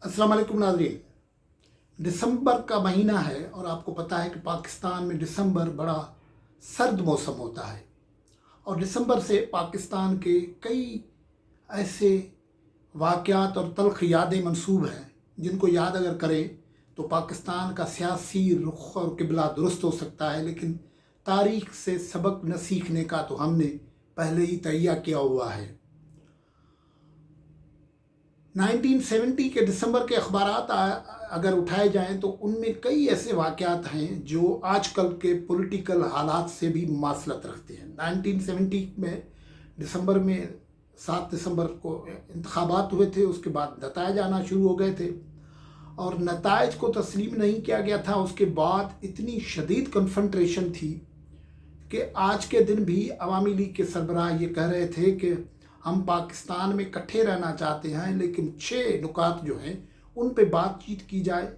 अस्सलाम वालेकुम नाज़रीन। दिसंबर का महीना है और आपको पता है कि पाकिस्तान में दिसंबर बड़ा सर्द मौसम होता है और दिसंबर से पाकिस्तान के कई ऐसे वाक़यात और तल्ख़ यादें मंसूब हैं जिनको याद अगर करें तो पाकिस्तान का सियासी रुख और क़िबला दुरुस्त हो सकता है, लेकिन तारीख़ से सबक न सीखने का तो हमने पहले ही तैयार किया हुआ है। 1970 के दिसंबर के अखबारात अगर उठाए जाएं तो उनमें कई ऐसे वाक़यात हैं जो आजकल के पॉलिटिकल हालात से भी मुमासलत रखते हैं। 1970 में दिसंबर में 7 दिसंबर को इंतखाबात हुए थे, उसके बाद नताइज आना शुरू हो गए थे और नताइज को तस्लीम नहीं किया गया था। उसके बाद इतनी शदीद कन्फ्रंटेशन थी कि आज के दिन भी अवामी लीग के सरबराह ये कह रहे थे कि हम पाकिस्तान में इकट्ठे रहना चाहते हैं, लेकिन 6 नुकात जो हैं उन पे बातचीत की जाए।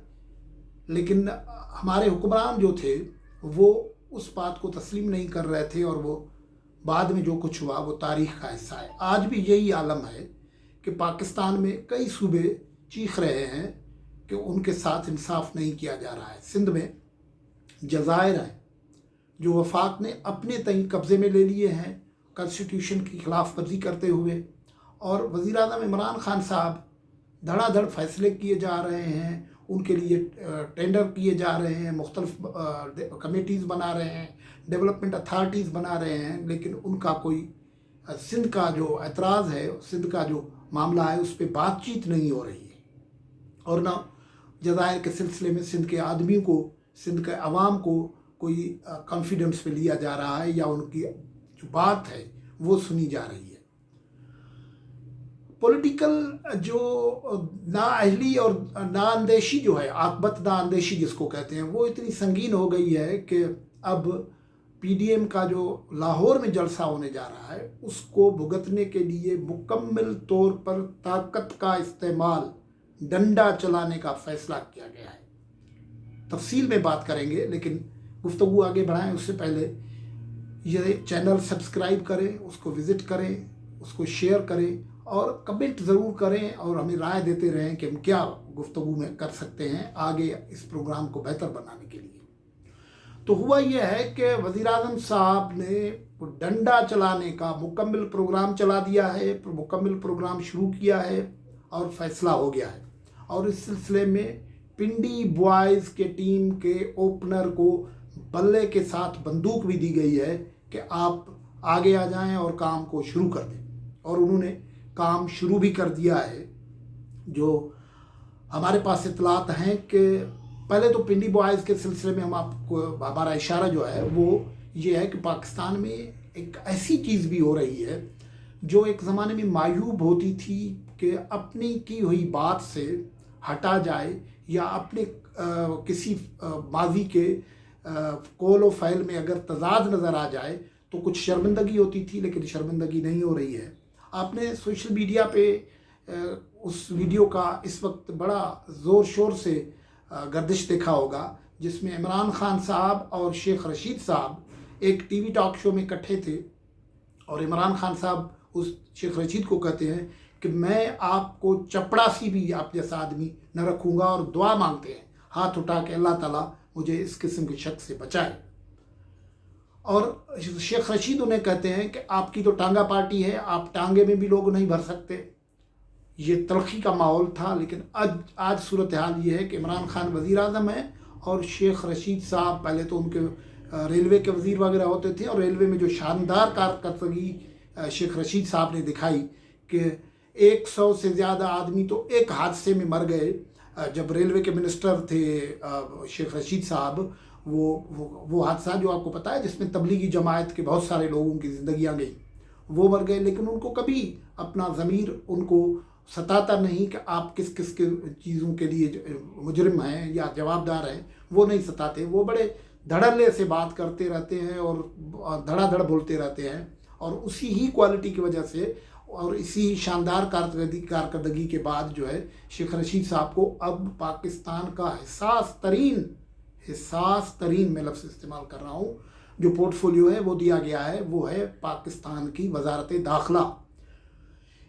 लेकिन हमारे हुक्मरान जो थे वो उस बात को तस्लीम नहीं कर रहे थे और वो बाद में जो कुछ हुआ वो तारीख़ का हिस्सा है। आज भी यही आलम है कि पाकिस्तान में कई सूबे चीख रहे हैं कि उनके साथ इंसाफ नहीं किया जा रहा है। सिंध में जज़ायर हैं जो वफाक ने अपने तय कब्ज़े में ले लिए हैं कॉन्स्टिट्यूशन की खिलाफ वर्जी करते हुए, और वज़ीर-ए-आज़म इमरान खान साहब धड़ाधड़ फैसले किए जा रहे हैं, उनके लिए टेंडर किए जा रहे हैं, मुख्तलिफ कमेटीज़ बना रहे हैं, डेवलपमेंट अथॉरिटीज़ बना रहे हैं, लेकिन उनका कोई सिंध का जो एतराज़ है, सिंध का जो मामला है उस पर बातचीत नहीं हो रही है। और ना जज़ायर के सिलसिले में सिंध के आदमियों को, सिंध के अवाम को कोई कॉन्फिडेंस पे लिया जा रहा है या उनकी जो बात है वो सुनी जा रही है। पॉलिटिकल जो नाअहली और नाअंदेशी जो है, आकबत नाअंदेशी जिसको कहते हैं, वो इतनी संगीन हो गई है कि अब पीडीएम का जो लाहौर में जलसा होने जा रहा है उसको भुगतने के लिए मुकम्मल तौर पर ताकत का इस्तेमाल, डंडा चलाने का फैसला किया गया है। तफसील में बात करेंगे, लेकिन गुफ्तगू आगे बढ़ाएं उससे पहले ये चैनल सब्सक्राइब करें, उसको विज़िट करें, उसको शेयर करें और कमेंट ज़रूर करें और हमें राय देते रहें कि हम क्या गुफ्तगू में कर सकते हैं आगे इस प्रोग्राम को बेहतर बनाने के लिए। तो हुआ यह है कि वज़ीर-ए-आज़म साहब ने डंडा चलाने का मुकम्मल प्रोग्राम चला दिया है, मुकम्मल प्रोग्राम शुरू किया है और फैसला हो गया है। और इस सिलसिले में पिंडी बॉयज़ के टीम के ओपनर को बल्ले के साथ बंदूक भी दी गई है कि आप आगे आ जाएं और काम को शुरू कर दें, और उन्होंने काम शुरू भी कर दिया है। जो हमारे पास इतलात हैं कि पहले तो पिंडी बॉयज़ के सिलसिले में हम आपको, हमारा इशारा जो है वो ये है कि पाकिस्तान में एक ऐसी चीज़ भी हो रही है जो एक ज़माने में मायूब होती थी कि अपनी की हुई बात से हटा जाए या अपने किसी माजी के कौल व फ़ैल में अगर तज़ाद नज़र आ जाए तो कुछ शर्मिंदगी होती थी, लेकिन शर्मिंदगी नहीं हो रही है। आपने सोशल मीडिया पे उस वीडियो का इस वक्त बड़ा ज़ोर शोर से गर्दिश देखा होगा जिसमें इमरान खान साहब और शेख रशीद साहब एक टीवी टॉक शो में इकट्ठे थे और इमरान खान साहब उस शेख रशीद को कहते हैं कि मैं आपको चपड़ासी भी आप जैसा आदमी न रखूँगा, और दुआ मांगते हैं हाथ उठा के अल्लाह ताला मुझे इस किस्म के शक से बचाए। और शेख रशीद उन्हें कहते हैं कि आपकी तो टांगा पार्टी है, आप टांगे में भी लोग नहीं भर सकते। ये तलखी का माहौल था, लेकिन आज सूरत हाल ये है कि इमरान खान वज़ीर-ए-आज़म है और शेख रशीद साहब पहले तो उनके रेलवे के वज़ीर वगैरह होते थे, और रेलवे में जो शानदार कारकर्दगी शेख रशीद साहब ने दिखाई कि 100 से ज़्यादा आदमी तो एक हादसे में मर गए। जब रेलवे के मिनिस्टर थे शेख रशीद साहब, वो हादसा जो आपको पता है जिसमें तबलीगी जमात के बहुत सारे लोगों की ज़िंदगियाँ गई, वो मर गए, लेकिन उनको कभी अपना ज़मीर उनको सताता नहीं कि आप किस किस के चीज़ों के लिए मुजरिम हैं या जवाबदार हैं, वो नहीं सताते। वो बड़े धड़ल्ले से बात करते रहते हैं और धड़ाधड़ बोलते रहते हैं, और उसी ही क्वालिटी की वजह से और इसी शानदार कारकर्दगी के बाद जो है शेख रशीद साहब को अब पाकिस्तान का हिसास तरीन मैं लफ्ज़ इस्तेमाल कर रहा हूँ जो पोर्टफोलियो है वो दिया गया है, वो है पाकिस्तान की वजारत दाखिला।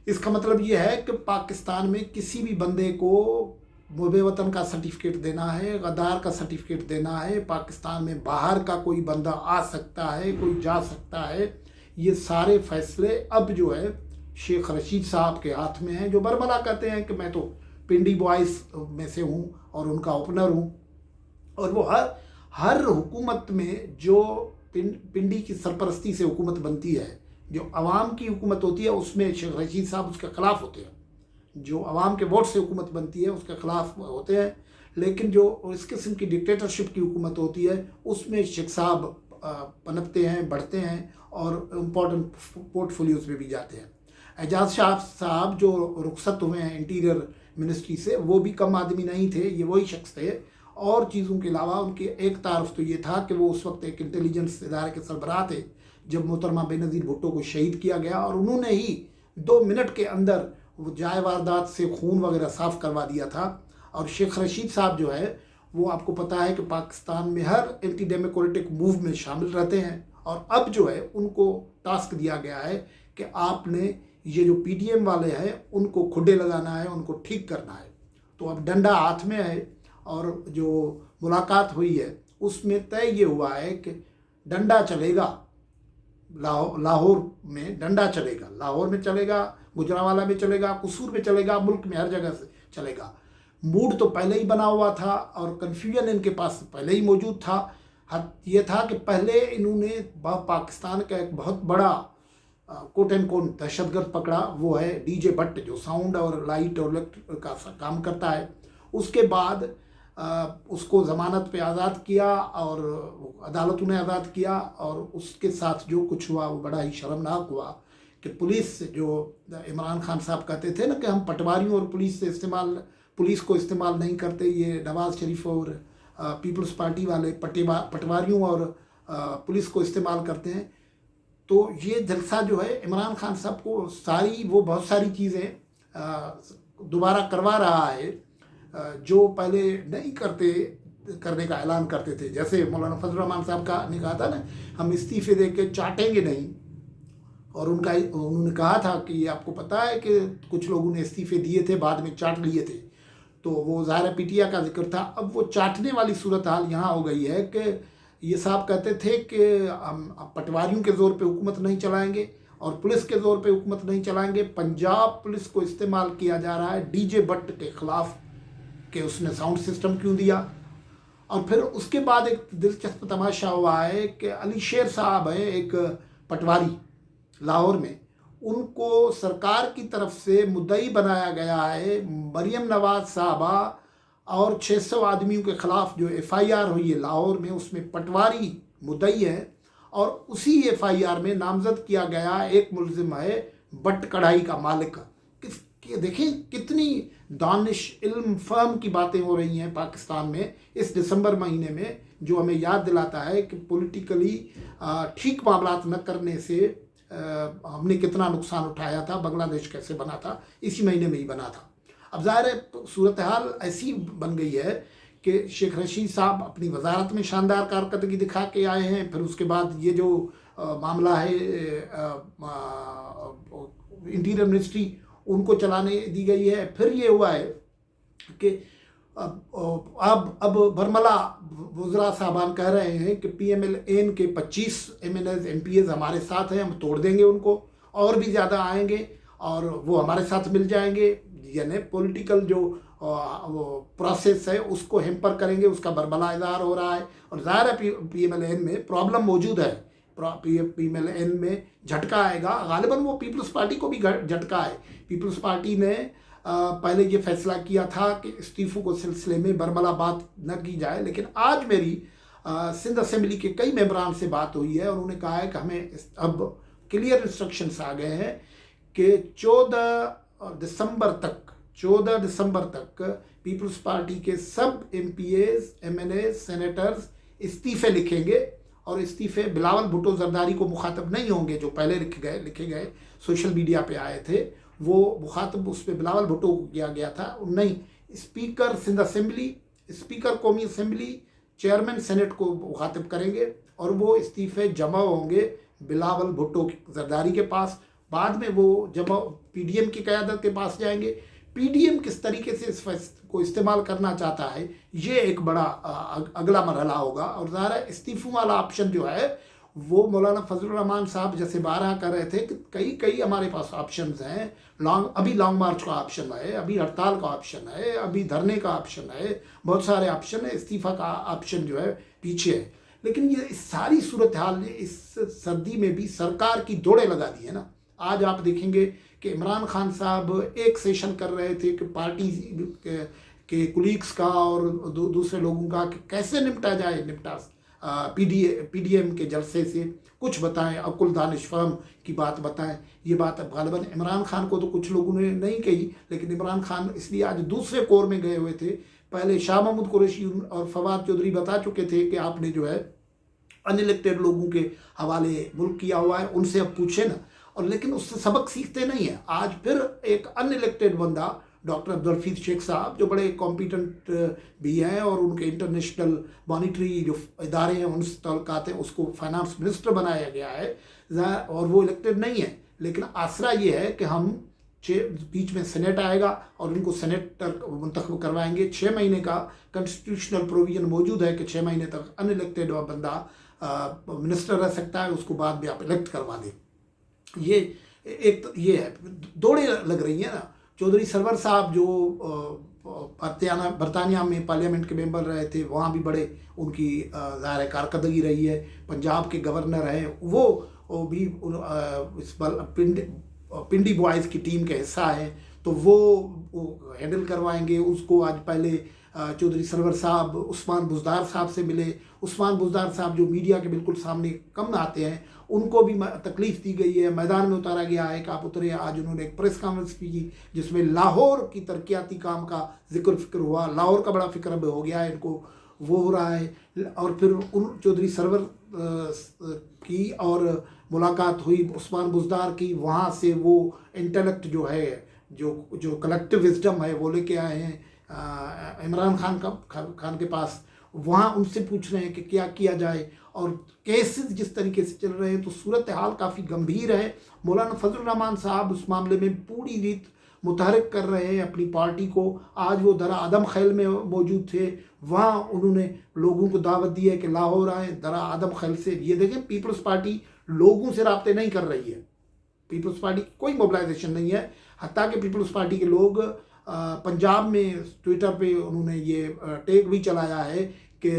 इसका मतलब ये है कि पाकिस्तान में किसी भी बंदे को मुबे वतन का सर्टिफिकेट देना है, गद्दार का सर्टिफिकेट देना है, पाकिस्तान में बाहर का कोई बंदा आ सकता है, कोई जा सकता है, ये सारे फैसले अब जो है शेख रशीद साहब के हाथ में हैं, जो बरमला कहते हैं कि मैं तो पिंडी बॉयज़ में से हूँ और उनका ओपनर हूँ। और वो हर हुकूमत में जो पिंडी की सरपरस्ती से हुकूमत बनती है, जो अवाम की हुकूमत होती है, उसमें शेख रशीद साहब उसके ख़िलाफ़ होते हैं। जो अवाम के वोट से हुकूमत बनती है उसके ख़िलाफ़ होते हैं, लेकिन जो इस किस्म की डिक्टेटरशिप की हुकूमत होती है उसमें शेख साहब पनपते हैं, बढ़ते हैं और इम्पोर्टेंट पोर्टफोलियोज़ में भी जाते हैं। एजाज शाह साहब जो रुखसत हुए हैं इंटीरियर मिनिस्ट्री से, वो भी कम आदमी नहीं थे, ये वही शख्स थे। और चीज़ों के अलावा उनकी एक तारफ़ तो ये था कि वो उस वक्त एक इंटेलिजेंस इदारे के सरबराह थे जब मोहतरमा बेनज़ीर भुट्टो को शहीद किया गया, और उन्होंने ही 2 मिनट के अंदर वो जाए वारदात से खून वगैरह साफ़ करवा दिया था। और शेख रशीद साहब जो है वो आपको पता है कि पाकिस्तान में हर एंटी डेमोक्रेटिक मूव में शामिल रहते हैं, और अब जो है उनको टास्क दिया गया है कि आपने ये जो पीडीएम वाले हैं उनको खुडे लगाना है, उनको ठीक करना है। तो अब डंडा हाथ में है, और जो मुलाकात हुई है उसमें तय ये हुआ है कि डंडा चलेगा, लाहौर में डंडा चलेगा, लाहौर में चलेगा, गुजरांवाला में चलेगा, कसूर में चलेगा, मुल्क में हर जगह से चलेगा। मूड तो पहले ही बना हुआ था और कन्फ्यूजन इनके पास पहले ही मौजूद था। ये था कि पहले इन्होंने पाकिस्तान का एक बहुत बड़ा कोट एंड कोट दहशतगर्द पकड़ा, वो है डीजे भट्ट, जो साउंड और लाइट और इलेक्ट्रिक का काम करता है। उसके बाद उसको ज़मानत पे आज़ाद किया और अदालतों ने आज़ाद किया, और उसके साथ जो कुछ हुआ वो बड़ा ही शर्मनाक हुआ कि पुलिस, जो इमरान खान साहब कहते थे ना कि हम पटवारियों और पुलिस को इस्तेमाल नहीं करते, ये नवाज़ शरीफ और पीपल्स पार्टी वाले पटवारियों और पुलिस को इस्तेमाल करते हैं। तो ये जलसा जो है इमरान खान साहब को बहुत सारी चीज़ें दोबारा करवा रहा है जो पहले नहीं करने का ऐलान करते थे। जैसे मौलाना फजल रहमान साहब ने कहा था ना, हम इस्तीफे दे के चाटेंगे नहीं, और उन्होंने कहा था कि आपको पता है कि कुछ लोगों ने इस्तीफे दिए थे, बाद में चाट लिए थे, तो वो ज़ाहिर पीटिया का जिक्र था। अब वो चाटने वाली सूरत हाल यहाँ हो गई है कि ये साहब कहते थे कि हम पटवारियों के ज़ोर पे हुकूमत नहीं चलाएंगे और पुलिस के ज़ोर पे हुकूमत नहीं चलाएंगे। पंजाब पुलिस को इस्तेमाल किया जा रहा है डीजे भट्ट के ख़िलाफ़ कि उसने साउंड सिस्टम क्यों दिया। और फिर उसके बाद एक दिलचस्प तमाशा हुआ है कि अली शेर साहब हैं, एक पटवारी लाहौर में, उनको सरकार की तरफ से मुद्दई बनाया गया है। मरियम नवाज साहबा और 600 आदमियों के ख़िलाफ़ जो FIR हुई है लाहौर में, उसमें पटवारी मुद्दई है, और उसी FIR में नामज़द किया गया एक मुलजिम है बट कढ़ाई का मालिक। देखें कितनी दानिश इल्म फहम की बातें हो रही हैं पाकिस्तान में इस दिसंबर महीने में, जो हमें याद दिलाता है कि पॉलिटिकली ठीक मामलात न करने से हमने कितना नुकसान उठाया था, बांग्लादेश कैसे बना था, इसी महीने में ही बना था। अब ज़ाहिर है सूरत हाल ऐसी बन गई है कि शेख रशीद साहब अपनी वजारत में शानदार कारकर्दगी दिखा के आए हैं, फिर उसके बाद ये जो मामला है इंटीरियर मिनिस्ट्री उनको चलाने दी गई है। फिर ये हुआ है कि अब बरमला वज़रा साहबान कह रहे हैं कि PMLN के 25 MNAs MPAs हमारे साथ हैं, हम तोड़ देंगे उनको, और भी ज़्यादा आएंगे और वो हमारे साथ मिल जाएंगे। यानी पॉलिटिकल जो वो प्रोसेस है उसको हेम्पर करेंगे, उसका बरमला इज़हार हो रहा है। और ज़ाहिर है PMLN में प्रॉब्लम मौजूद है, PMLN में झटका आएगा, गालिबन वो पीपल्स पार्टी को भी झटका है। पीपल्स पार्टी ने पहले ये फैसला किया था कि इस्तीफों को सिलसिले में बरमला बात न की जाए, लेकिन आज मेरी सिंध असेंबली के कई मेंबरान से बात हुई है और उन्होंने कहा है कि हमें अब क्लियर इंस्ट्रक्शंस आ गए हैं कि 14 दिसंबर तक पीपल्स पार्टी के सब MPAs MNAs सेनेटर्स इस्तीफे लिखेंगे, और इस्तीफे बिलावल भुट्टो जरदारी को मुखातब नहीं होंगे, जो पहले लिखे गए सोशल मीडिया पे आए थे, वो मुखातब उस पर बिलावल भुट्टो को किया गया था। नहीं, स्पीकर सिंध असेंबली, स्पीकर कौमी असेंबली, चेयरमैन सेनेट को मुखातब करेंगे, और वो इस्तीफे जमा होंगे बिलावल भुट्टो जरदारी के पास। बाद में वो जमा PDM की क़यादत के पास जाएंगे। PDM किस तरीके से इस को इस्तेमाल करना चाहता है, ये एक बड़ा अगला मरहला होगा। और ज़ाहिर है इस्तीफों वाला ऑप्शन जो है वो मौलाना फजलुर रहमान साहब जैसे 12 कर रहे थे कि कई हमारे पास ऑप्शंस हैं। अभी लॉन्ग मार्च का ऑप्शन है, अभी हड़ताल का ऑप्शन है, अभी धरने का ऑप्शन है, बहुत सारे ऑप्शन है। इस्तीफा का ऑप्शन जो है पीछे है। लेकिन ये इस सारी सूरत हाल ने इस सर्दी में भी सरकार की दौड़े लगा दी है ना। आज आप देखेंगे कि इमरान खान साहब एक सेशन कर रहे थे कि पार्टी के कुलीग्स का और दूसरे लोगों का कि कैसे निपटा जाए, PDM के जलसे से कुछ बताएं, अकुल दानिश फहम की बात बताएं। ये बात गालिबन इमरान खान को तो कुछ लोगों ने नहीं कही, लेकिन इमरान खान इसलिए आज दूसरे कोर में गए हुए थे। पहले शाह महमूद कुरैशी और फवाद चौधरी बता चुके थे कि आपने जो है अनइलेक्टेड लोगों के हवाले मुल्क किया हुआ है, उनसे अब पूछे ना। और लेकिन उससे सबक सीखते नहीं है। आज फिर एक अनइलेक्टेड बंदा डॉक्टर अब्दुल हफीज शेख साहब जो बड़े कॉम्पिटेंट भी हैं और उनके इंटरनेशनल मॉनिटरी जो इदारे हैं उनसे ताल्लुकात हैं, उसको फाइनेंस मिनिस्टर बनाया गया है और वो इलेक्टेड नहीं है। लेकिन आसरा ये है कि हम बीच में सेनेट आएगा और उनको सेनेटर मुंतखब करवाएंगे। 6 महीने का कॉन्स्टिट्यूशनल प्रोविजन मौजूद है कि 6 महीने तक अनइलेक्टेड बंदा मिनिस्टर रह सकता है, उसको बाद में आप इलेक्ट करवा दें। ये एक तो ये है, दौड़े लग रही है ना। चौधरी सरवर साहब जो बरतानिया में पार्लियामेंट के मेंबर रहे थे, वहाँ भी बड़े उनकी ज़ाहिर कारकर्दगी रही है। पंजाब के गवर्नर हैं, वो भी इस पिंडी बॉयज़ की टीम का हिस्सा है, तो वो हैंडल करवाएंगे उसको। आज पहले चौधरी सरवर साहब उस्मान बुज़दार साहब से मिले। उस्मान बुज़दार साहब जो मीडिया के बिल्कुल सामने कम आते हैं, उनको भी तकलीफ़ दी गई है, मैदान में उतारा गया है कि आप उतरे। आज उन्होंने एक प्रेस कॉन्फ्रेंस की जिसमें लाहौर की तरक्याती काम का फिक्र हुआ। लाहौर का बड़ा फिक्र अब हो गया है इनको, वो हो रहा है। और फिर उन चौधरी सरवर की और मुलाकात हुई के बुज़दार की, वहाँ से वो इंटेलेक्ट जो है, जो कलेक्टिव विजडम है वो लेके आए हैं इमरान खान के पास। वहाँ उनसे पूछ रहे हैं कि क्या किया जाए। और केसेस जिस तरीके से चल रहे हैं तो सूरत हाल काफ़ी गंभीर है। मौलाना फजलुर रहमान साहब उस मामले में पूरी रीत मुतहरिक कर रहे हैं अपनी पार्टी को। आज वो दरा आदम खैल में मौजूद थे, वहाँ उन्होंने लोगों को दावत दी है कि लाहौर आए दरा आदम खैल से। ये देखें, पीपल्स पार्टी लोगों से राब्ते नहीं कर रही है, पीपल्स पार्टी की कोई मोबिलाइजेशन नहीं है। हत्ता कि पीपल्स पार्टी के लोग पंजाब में ट्विटर पे उन्होंने ये टेक भी चलाया है कि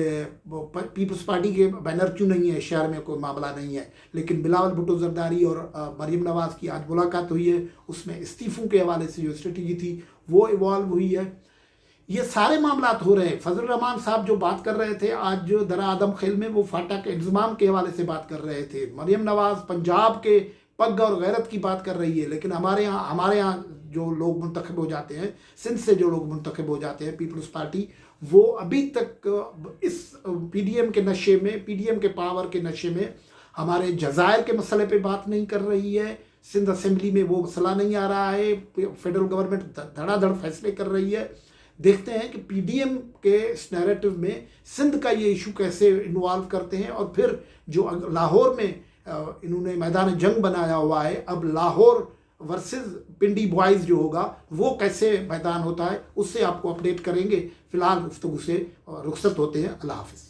पीपल्स पार्टी के बैनर क्यों नहीं है, शहर में कोई मामला नहीं है। लेकिन बिलावल भुट्टो जरदारी और मरीम नवाज़ की आज मुलाकात हुई है, उसमें इस्तीफ़ों के हवाले से जो स्ट्रेटजी थी वो इवॉल्व हुई है। ये सारे मामला हो रहे हैं। फजल रहमान साहब जो बात कर रहे थे आज जो दरा आदम खेल में, वो फाटा के इंतज़ाम के हवाले से बात कर रहे थे। मरीम नवाज़ पंजाब के पग और गैरत की बात कर रही है। लेकिन हमारे यहाँ जो लोग मुंतखब हो जाते हैं, सिंध से जो लोग मुंतखब हो जाते हैं पीपल्स पार्टी, वो अभी तक इस PDM के नशे में, PDM के पावर के नशे में हमारे जज़ायर के मसले पे बात नहीं कर रही है। सिंध असेंबली में वो मसला नहीं आ रहा है। फेडरल गवर्नमेंट धड़ाधड़ फैसले कर रही है। देखते हैं कि PDM के इस नैरेटिव में सिंध का ये इशू कैसे इन्वॉल्व करते हैं। और फिर जो लाहौर में इन्होंने मैदान जंग बनाया हुआ है, अब लाहौर वर्सेस पिंडी बॉयज़ जो होगा वो कैसे मैदान होता है, उससे आपको अपडेट करेंगे। फिलहाल गुफ्तगू से रुखसत होते हैं। अल्लाह हाफ़िज़।